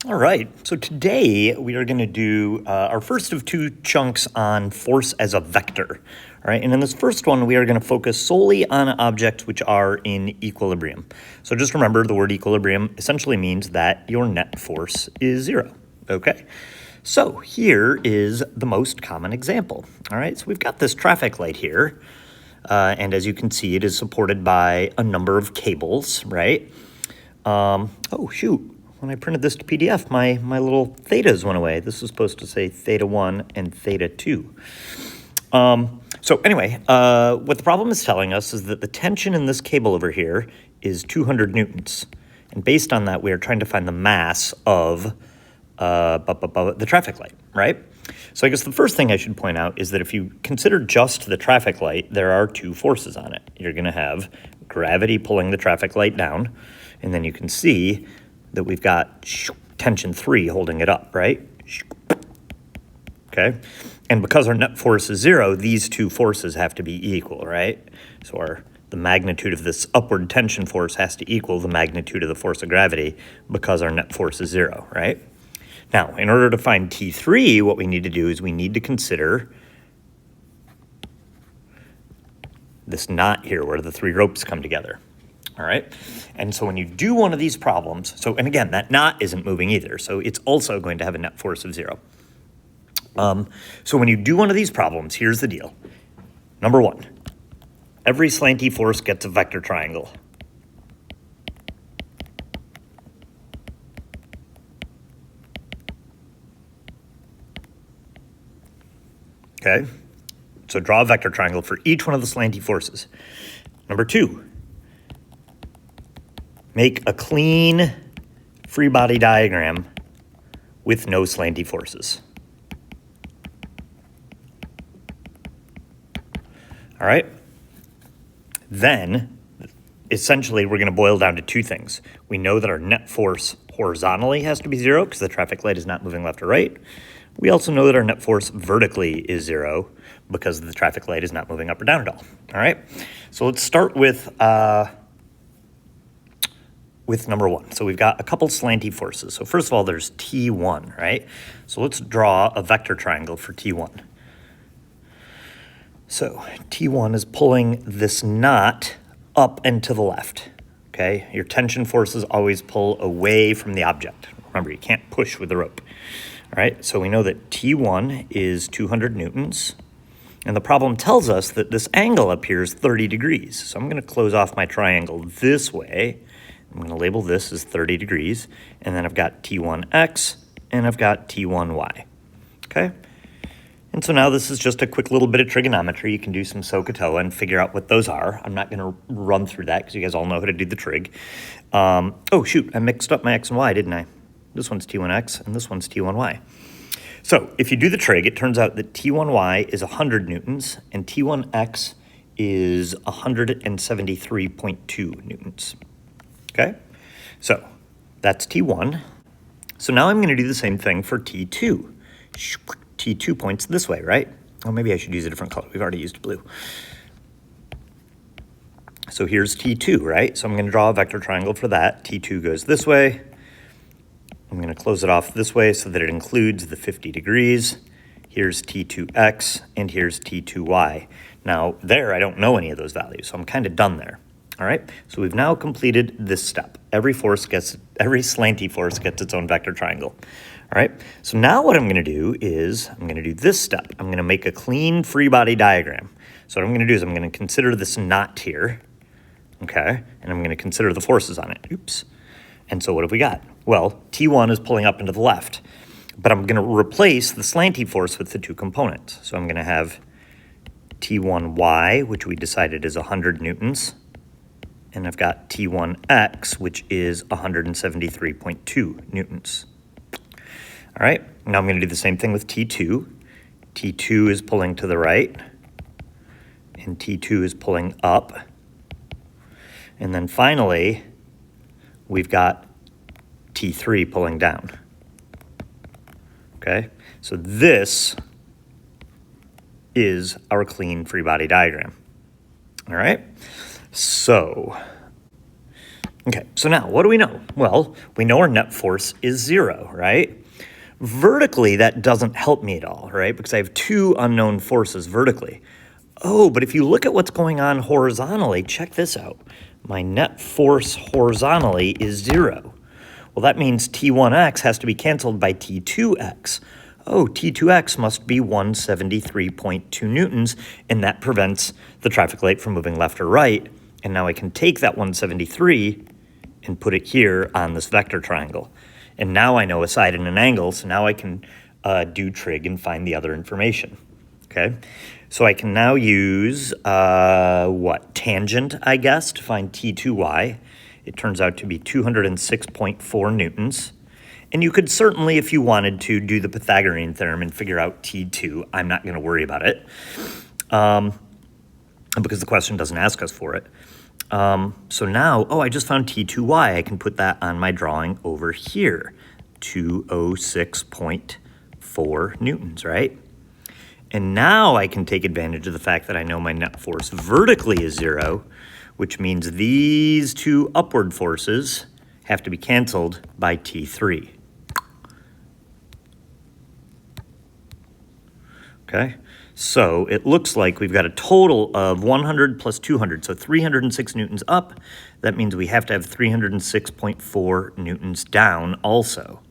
All right, so today we are going to do our first of two chunks on force as a vector. All right, and in this first one, we are going to focus solely on objects which are in equilibrium. So just remember, the word equilibrium essentially means that your net force is zero, okay? So here is the most common example. All right, so we've got this traffic light here, and as you can see, it is supported by a number of cables, right? Oh, shoot. When I printed this to PDF, my little thetas went away. This was supposed to say theta 1 and theta 2. So anyway, what the problem is telling us is that the tension in this cable over here is 200 newtons. And based on that, we are trying to find the mass of the traffic light, right? So I guess the first thing I should point out is that if you consider just the traffic light, there are two forces on it. You're going to have gravity pulling the traffic light down, and then you can see that we've got tension 3 holding it up, right? Okay, and because our net force is zero, these two forces have to be equal, right? So the magnitude of this upward tension force has to equal the magnitude of the force of gravity because our net force is zero, right? Now, in order to find T3, what we need to do is we need to consider this knot here where the three ropes come together. All right, and so when you do one of these problems, and again, that knot isn't moving either, so it's also going to have a net force of zero. So when you do one of these problems, here's the deal. Number one, every slanty force gets a vector triangle. Okay, so draw a vector triangle for each one of the slanty forces. Number two, make a clean free body diagram with no slanty forces. All right. Then, essentially, we're going to boil down to two things. We know that our net force horizontally has to be zero because the traffic light is not moving left or right. We also know that our net force vertically is zero because the traffic light is not moving up or down at all. All right. So let's start with number one. So we've got a couple slanty forces. So first of all, there's T1, right? So let's draw a vector triangle for T1. So T1 is pulling this knot up and to the left, okay? Your tension forces always pull away from the object. Remember, you can't push with the rope, all right? So we know that T1 is 200 newtons, and the problem tells us that this angle up here is 30 degrees. So I'm going to close off my triangle this way. I'm going to label this as 30 degrees, and then I've got T1x, and I've got T1y, okay? And so now this is just a quick little bit of trigonometry. You can do some SOHCAHTOA and figure out what those are. I'm not going to run through that because you guys all know how to do the trig. Oh, shoot, I mixed up my x and y, didn't I? This one's T1x, and this one's T1y. So if you do the trig, it turns out that T1y is 100 newtons, and T1x is 173.2 newtons. Okay, so that's T1. So now I'm going to do the same thing for T2. T2 points this way, right? Oh, maybe I should use a different color. We've already used blue. So here's T2, right? So I'm going to draw a vector triangle for that. T2 goes this way. I'm going to close it off this way so that it includes the 50 degrees. Here's T2x, and here's T2y. Now, there, I don't know any of those values, so I'm kind of done there. All right, so we've now completed this step. Every slanty force gets its own vector triangle. All right, so now what I'm going to do is I'm going to do this step. I'm going to make a clean free body diagram. So what I'm going to do is I'm going to consider this knot here, okay, and I'm going to consider the forces on it. Oops. And so what have we got? Well, T1 is pulling up and to the left, but I'm going to replace the slanty force with the two components. So I'm going to have T1y, which we decided is 100 newtons, and I've got T1x, which is 173.2 newtons. All right, now I'm going to do the same thing with T2. T2 is pulling to the right, and T2 is pulling up. And then finally, we've got T3 pulling down. Okay, so this is our clean free body diagram. All right, so Okay, so now what do we know? Well, we know our net force is 0, right? Vertically, that doesn't help me at all, right? Because I have two unknown forces vertically. Oh, but if you look at what's going on horizontally, check this out. My net force horizontally is 0. Well, that means T1x has to be canceled by T2x. Oh, T2x must be 173.2 newtons, and that prevents the traffic light from moving left or right. And now I can take that 173 and put it here on this vector triangle. And now I know a side and an angle, so now I can do trig and find the other information, okay? So I can now use, tangent, I guess, to find T2y. It turns out to be 206.4 newtons. And you could certainly, if you wanted to, do the Pythagorean theorem and figure out T2. I'm not going to worry about it because the question doesn't ask us for it. So now, I just found T2y. I can put that on my drawing over here, 206.4 newtons, right? And now I can take advantage of the fact that I know my net force vertically is 0, which means these two upward forces have to be canceled by T3. Okay, so it looks like we've got a total of 100 plus 200, so 306 newtons up. That means we have to have 306.4 newtons down also.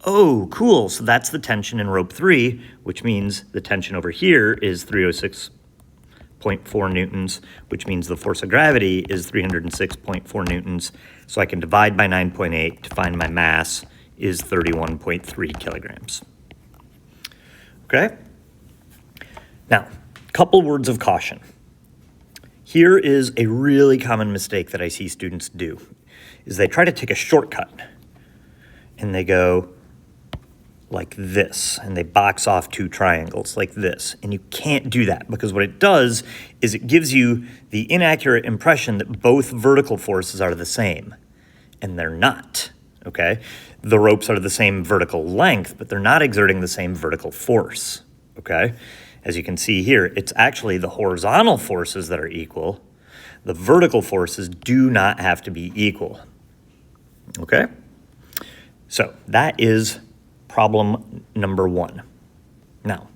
Oh, cool, so that's the tension in rope 3, which means the tension over here is 306.4 newtons, which means the force of gravity is 306.4 newtons. So I can divide by 9.8 to find my mass is 31.3 kilograms. Okay? Now, a couple words of caution. Here is a really common mistake that I see students do, is they try to take a shortcut, and they go like this, and they box off two triangles like this. And you can't do that, because what it does is it gives you the inaccurate impression that both vertical forces are the same, and they're not, okay? The ropes are the same vertical length, but they're not exerting the same vertical force, okay? As you can see here, it's actually the horizontal forces that are equal. The vertical forces do not have to be equal, okay? So that is problem number 1. Now,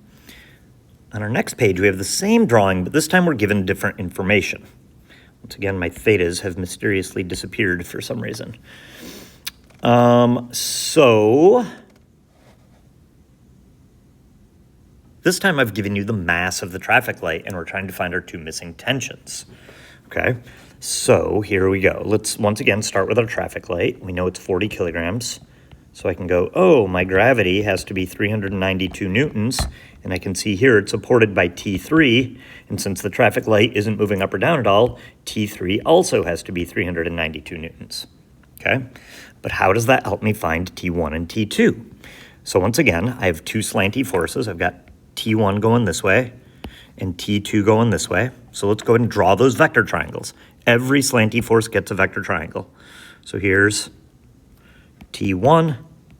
on our next page, we have the same drawing, but this time we're given different information. Once again, my thetas have mysteriously disappeared for some reason. So this time I've given you the mass of the traffic light, and we're trying to find our two missing tensions. Okay, so here we go. Let's once again start with our traffic light. We know it's 40 kilograms. So I can go, my gravity has to be 392 newtons, and I can see here it's supported by T3, and since the traffic light isn't moving up or down at all, T3 also has to be 392 newtons, okay? But how does that help me find T1 and T2? So once again, I have two slanty forces. I've got T1 going this way and T2 going this way. So let's go ahead and draw those vector triangles. Every slanty force gets a vector triangle. So here's T1,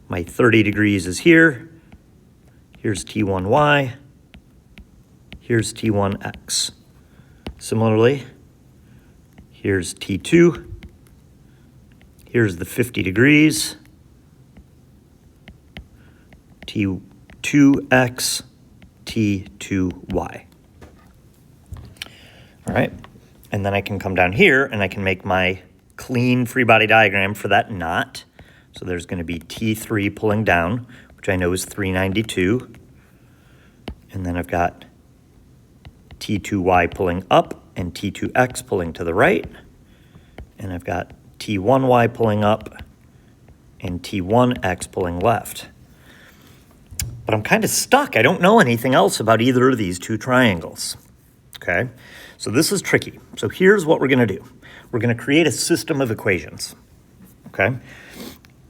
my 30 degrees is here. Here's T1y. Here's T1x. Similarly, here's T2. Here's the 50 degrees. T2x, T2y. All right, and then I can come down here and I can make my clean free body diagram for that knot. So there's going to be T3 pulling down, which I know is 392. And then I've got T2y pulling up and T2x pulling to the right. And I've got T1y pulling up and T1x pulling left. But I'm kind of stuck. I don't know anything else about either of these two triangles. Okay, so this is tricky. So here's what we're going to do. We're going to create a system of equations. Okay.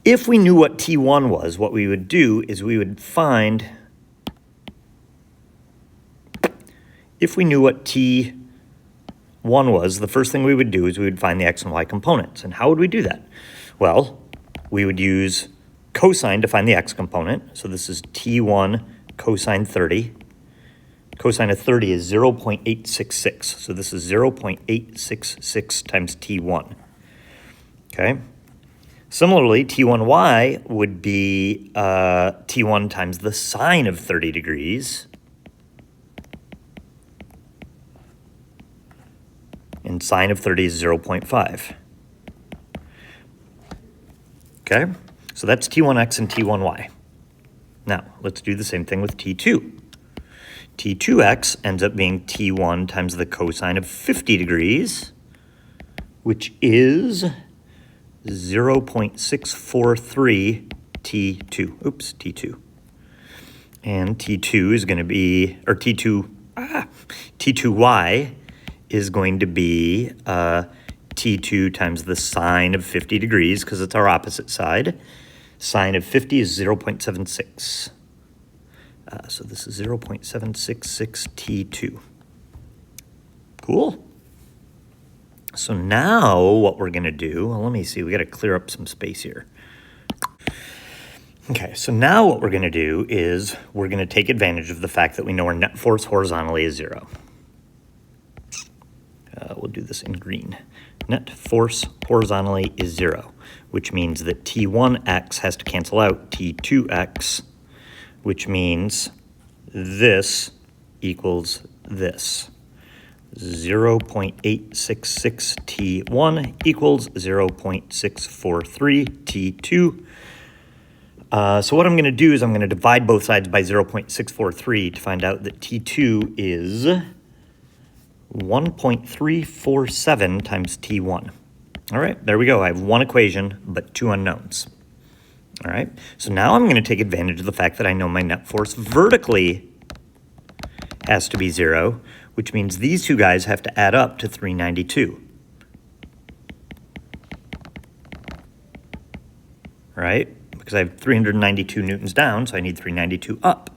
If we knew what T1 was, what we would do is we would find, if we knew what T1 was, the first thing we would do is we would find the x and y components. And how would we do that? Well, we would use cosine to find the x component. So this is T1 cosine 30. Cosine of 30 is 0.866. So this is 0.866 times T1. Okay. Similarly, T1y would be T1 times the sine of 30 degrees. And sine of 30 is 0.5. Okay, so that's T1x and T1y. Now, let's do the same thing with T2. T2x ends up being T1 times the cosine of 50 degrees, which is 0.643 T2. Oops, T2. And T2 is going to be, or T2y is going to be T2 times the sine of 50 degrees, because it's our opposite side. Sine of 50 is 0.76. So this is 0.766 T2. Cool. So now what we're going to do, well, let me see, we got to clear up some space here. Okay, so now what we're going to do is we're going to take advantage of the fact that we know our net force horizontally is 0. We'll do this in green. Net force horizontally is 0, which means that T1x has to cancel out T2x, which means this equals this. 0.866 T1 equals 0.643 T2. So what I'm going to do is I'm going to divide both sides by 0.643 to find out that T2 is 1.347 times T1. All right, there we go. I have one equation, but two unknowns. All right, so now I'm going to take advantage of the fact that I know my net force vertically has to be 0, which means these two guys have to add up to 392. Right? Because I have 392 newtons down, so I need 392 up.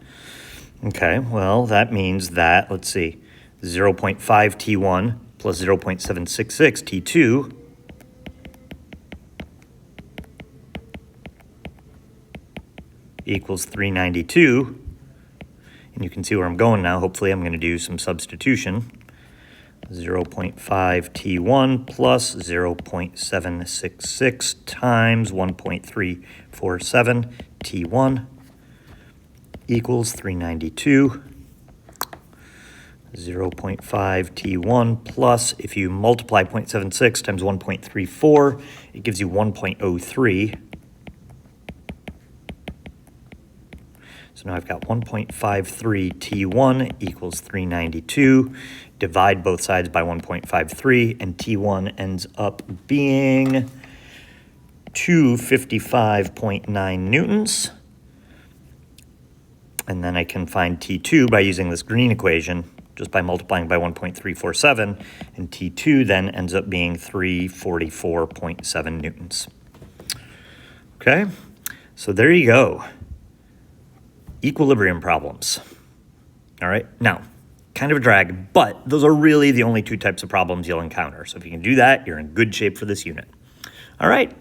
Okay, well, that means that, let's see, 0.5 T1 plus 0.766 T2 equals 392. And you can see where I'm going now. Hopefully I'm going to do some substitution. 0.5 T1 plus 0.766 times 1.347 T1 equals 392. 0.5 T1 plus, if you multiply 0.76 times 1.34, it gives you 1.03. So now I've got 1.53 T1 equals 392. Divide both sides by 1.53, and T1 ends up being 255.9 newtons. And then I can find T2 by using this green equation, just by multiplying by 1.347, and T2 then ends up being 344.7 newtons. Okay, so there you go. Equilibrium problems. All right, now, kind of a drag, but those are really the only two types of problems you'll encounter. So if you can do that, you're in good shape for this unit. All right,